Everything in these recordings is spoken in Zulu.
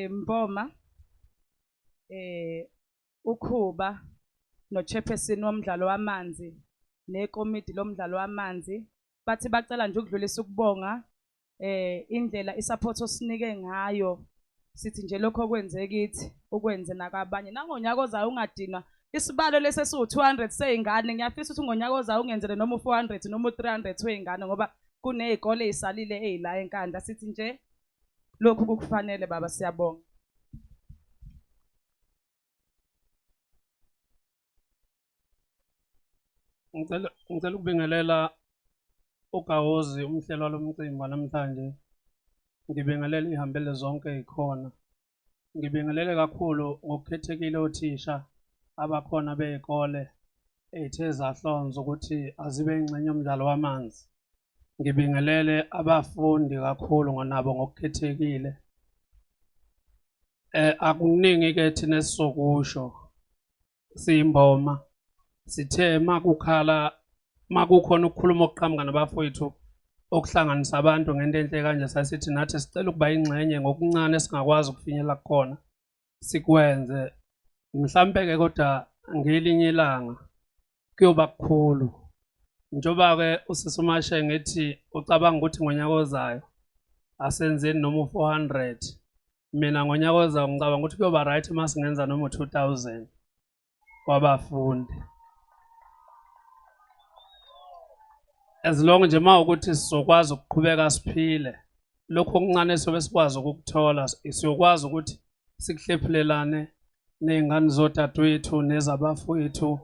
Mboma ukhuba no-chairperson womdlalo wamanzi nekomidi lomdlalo wamanzi bathi bacela nje ukudlulisa ukubonga indlela isupport osinike ngayo sithi nje lokho kwenzeke kithi ukwenze nakabanye nangonyaka ozayo ungadinwa isibalo lesi esiwu200 seyingane ngiyafisa ukuthi ngonyaka ozayo ungenzele noma u400 noma u300 weingane ngoba kunezikole ezisalile ezila enkandla sithi nje lokhu kukufanele baba siyabonga. Ngicela ukubingelela uGawozi umhlelo walomcimbi namhlanje. Ngibingelela ihambele zonke ikhona. Ngibingelele kakhulu ngokukhethekile othisha abakhona bezikole ethe zahlonza ukuthi azibe ingxenye yomdlalo wamanzi. Ngibingelele abafundi kakhulu ngonabo ngokukhethekile. Akuningi ke thina esizokusho siyimboma sithe makukhona ukukhuluma okuqhamuka nabafowethu okuhlanganisa abantu ngento enhle kanje sasithi nathi sicela ukuba ingxenye ngokuncane singakwazi ukufinyelela khona sikwenze mhlambe ke kodwa ngelinye ilanga kuyoba kukhulu njoba ke usisumashe ngithi ucabanga ukuthi ngonyaka ozayo asenzeni noma u400 mina ngonyaka ozayo ngicabanga ukuthi kuyoba right masingenza noma u2000 wabafundi. As long nje mawukuthi sizokwazi ukuqhubeka siphile lokho okuncane sobe sikwazi ukukuthola siyokwazi ukuthi sikuhlephulelane nezingane zodadewethu nezabafowethu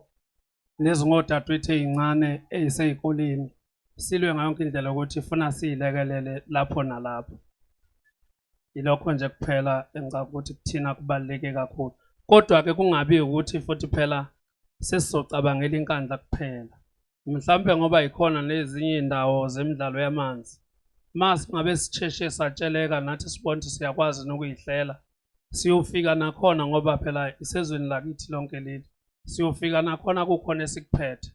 nezingodadewethu ezincane ezisezikoleni silwe ngayo yonke indlela ukuthi ufuna siyilekelele lapho nalapho. Ilokho nje kuphela engicabanga ukuthi kuthina kubaluleke kakhulu kodwa ke kungabi ukuthi futhi phela sesizocabangela inkandla kuphela. Mhlambe ngoba ikhona nezinye indawo zemidlalo yamanzi masingabe sisheshe satsheleka nathi sibone ukuthi siyakwazi nokuyihlela siyofika nakhona ngoba phela isezweni lakithi lonke leli siyofika nakhona kukhona esikuphethe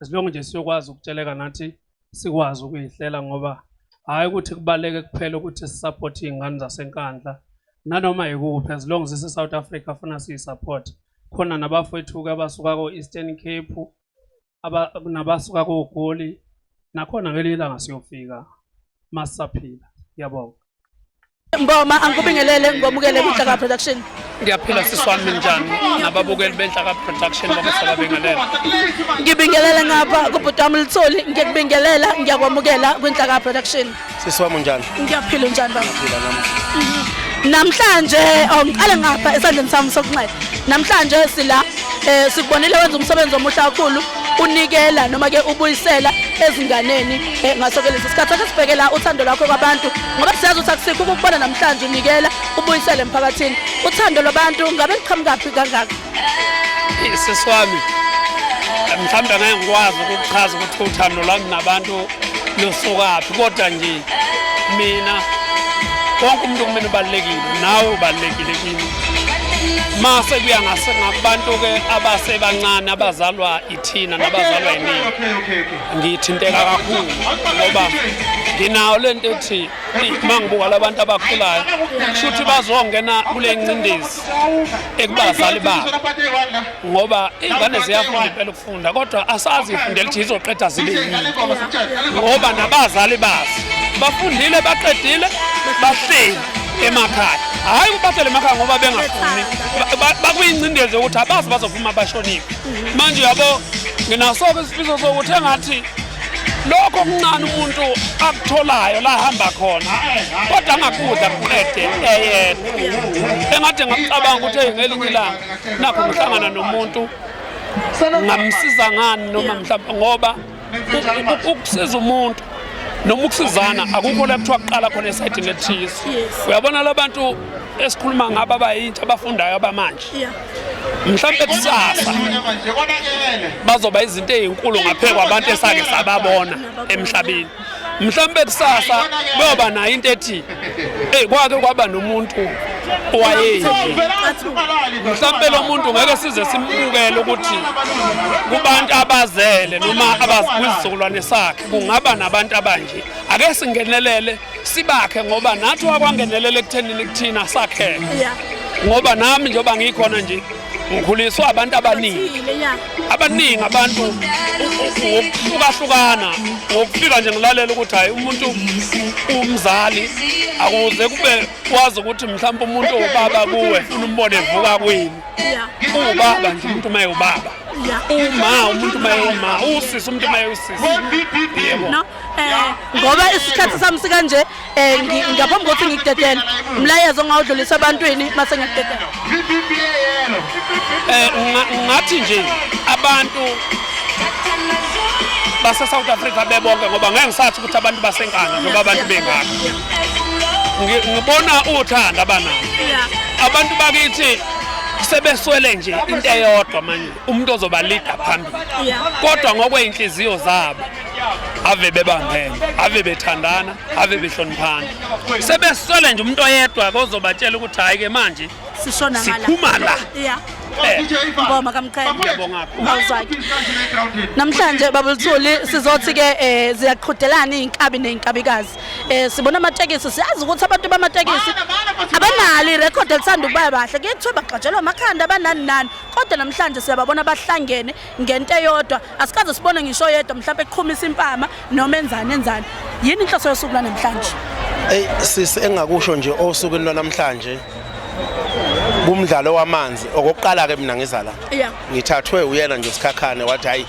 esilonge nje siyokwazi ukutsheleka nathi sikwazi ukuyihlela ngoba hayi ukuthi kubaleke kuphela ukuthi sisupport izingane zasenkandla nanoma ikuphi as long as South Africa funa siyisupport khona nabafowethu ke abasuka ko-Eastern Cape nabasuka koGoli nakhona ngelinye ilanga siyofika masaphila. Ngiyabonga. Mboma angikubingelele ngomukele kuNhlaka Production. Ngiyaphila siswami njani nababukeli beNhlaka Production babasabingelela. Ngibingelele ngapha kuBhutama Litholi ngiyakubingelela ngiyakwamukela kuNhlaka Production. Siswami njani? Ngiyaphila njani baba? Ngiyaphila namhlanje ngiqale ngapha esandleni sami sokunxele. Namhlanje sila sikubonile wenza umsebenzi omuhle kakhulu unikela noma ke ubuyisela ezinganeni ngasokelisa isikhathi sesibhekela uthando lwakho kwabantu ngoba siyazi ukuthi akusikho ukubona namhlanje unikela ubuyisele emphakathini uthando lwabantu ngabe liqhamukaphi kangaka. Siswami mhlawumbe ngeke ngikwazi ukuchaza ukuthi uthando lwami nabantu lusukaphi kodwa nje mina wonke umuntu kumele ubalekile nawe ubalekile kimi mase kuya ngabantu ke abasebancane abazalwa ithina nabazalwa yini ngithinteka kakhulu ngoba nginawo lento ethi mangibuka labantu abakhulayo futhi bazongena kule ncindezi ekubazali babo ngoba ingane ziyafunda impela ukufunda kodwa asazi ifundela ukuthi izoqeda zibe yini ngoba nabazali bazi bafundile baqedile bahleli emakhaya hayi ubathele emakhaya ngoba bengafuni bakuyincindezi ukuthi abazi bazovuma abashonile manje yabo nginasoke isifiso sokuthi engathi lokho okuncane umuntu akutholayo la hamba khona kodwa angakudla kuqede yena engathi ngicabanga ukuthi ngelinye ilanga nakho ngihlangana nomuntu ngamsiza ngani noma mhlawumbe ngoba ukusiza umuntu noma ukusizana akukho la kuthiwa kuqala khona esayidini lethize uyabona labantu esikhuluma ngabo abayintsha abafundayo abamanje mhlawumbe kusasa bazoba izinto ezinkulu ngaphezulu kwabantu esake sababona emhlabeni mhlawumbe kusasa bayoba nayo into ethi kwake kwaba nomuntu wayeyini mhlawumbe lo muntu ngeke size simbukele ukuthi kubantu abazele noma kwizizukulwane sakhe kungaba nabantu abanje ake singenelele sibakhe ngoba nathi wakwangenelele ekuthenini kuthina sakhe ngoba nami njengoba ngikhona nje ngikhuliswa abantu abaningi abantu ngokuhlukana ngokufika nje ngilalela ukuthi hayi umuntu umzali akuze kube kwazi ukuthi mhlawumbe umuntu ubaba kuwe ufuna umbone evuka kwini ubaba nje umuntu maye ubaba umuntu maye uma usisi umuntu maye usisi yebo no ngoba isikhathi sami sikanje ngaphambi kokuthi ngikudedele umlayezo ongawudlulisa ebantwini mase ngiyadedela ngathi nje abantu base South Africa bebonke ngoba ngeke ngisathi ukuthi abantu basenkanga ngoba abantu bengaka ngibona uthanda abanalo abantu bakithi sebeswele nje into eyodwa manje umuntu ozoba leader phambili kodwa ngokweinhliziyo zabo ave bebambene ave bethandana ave behloniphana sebeswele nje umuntu oyedwa ozobatshela ukuthi hayi ke manje sishona ngala siphuma la ngoma kamkhaya ngiyabonga awuzaki namhlanje babuluthuli sizothi ke ziyaqhudelana izinkabi nezinkabikazi sibona amatekisi siyazi ukuthi abantu bamatekisi abanali irecord elithanda ukubaya bahle kuyethiwa bagxajelwa amakhanda abanani nani kodwa namhlanje siyababona bahlangene ngento eyodwa asikaze sibone ngisho yedwa mhlawumbe eqhumisa impama noma enzani yini inhloso yosuku la namhlanje sisi engakusho nje osukwini lwanamhlanje kumdlalo wamanzi okokuqala ke mina ngizala ngithathwe uyena nje usikhakhane wathi hayi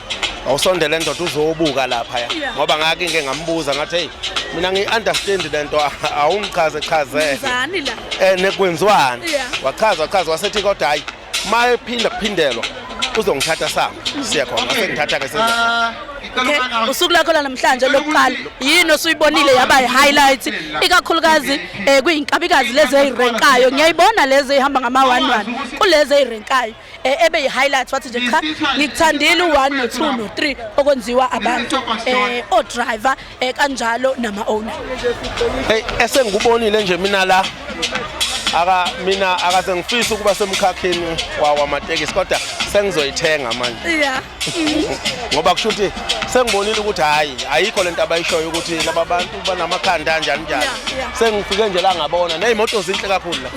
awusondele indoda uzobuka lapha ngoba ngake ngeke ngambuza ngathi hey mina ngi-understand lento awungichaze chazeni la nekwenziwani wachaza wasethi kodwa hayi maye kuphindelwa uzongithatha sami siya khona sengithatha ke senza usuku lakho namhlanje lokuqala yini osuyibonile yaba highlight ikakhulukazi kuyinkabikazi lezi ezirenkayo ngiyayibona lezi ehamba ngama-1-1 kulezi ezirenkayo ebe yi-highlight wathi nje cha ngikuthandile u1 no2 no3 okwenziwa abantu o-driver kanjalo nama-owner esengikubonile nje mina la mina akasengifisa ukuba semkhakheni wamatekisi kodwa sengizoyithenga manje ngoba kusho ukuthi sengibonile ukuthi hayi ayikho lento abayishoyo ukuthi laba bantu banamakhanda kanjani sengifike nje la ngabona nezimoto zinhle kakhulu la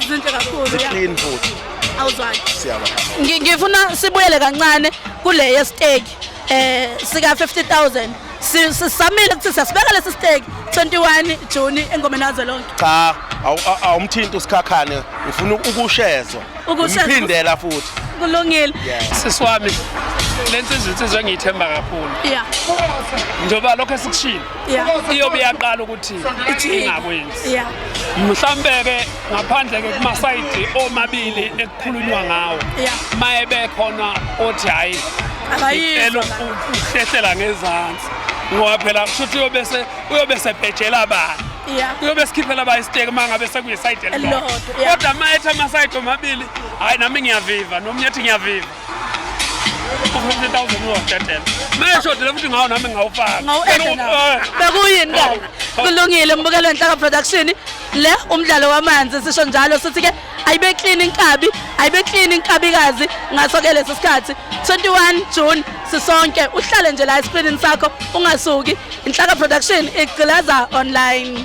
clean futhi awuzwaki siyaba ngifuna sibuyele kancane kule yestake sika 50,000 sisamile ukuthi siyasibeka lesi stake 21 June engomeni yazo lonke cha awumthinta usikhakhane ngifuna ukushezwa ngiphindela futhi kulungile siswami lenze izinto engiyithemba kakhulu njoba lokho esikushilo iyobe yaqala ukuthi ingakwenzi mhlambe ke ngaphandle ke kuma side omabili ekukhulunywa ngawo maye bekhona othi hayi ukuhlehlela ngezansi ngoba phela kushuthi uyobe sebhejela abantu uyobe sikhiphela bayisteke mangabe sekuyiside elilodwa kodwa mayethe amaside omabili hayi nami ngiyaviva nomnye ethi ngiyaviva 50,000 uwathetela mayeshodele futhi ngawo nami ngawufaka bekuyini kabi kulungile mbukelo enhlaka production le umdlalo wamanzi sisho njalo sithi ke ayibe clean inkabi ayibe clean inkabikazi ngaso ke lesi sikhathi 21 June sisonke uhlale nje la escreenini sakho ungasuki inhlaka production igcilaza online.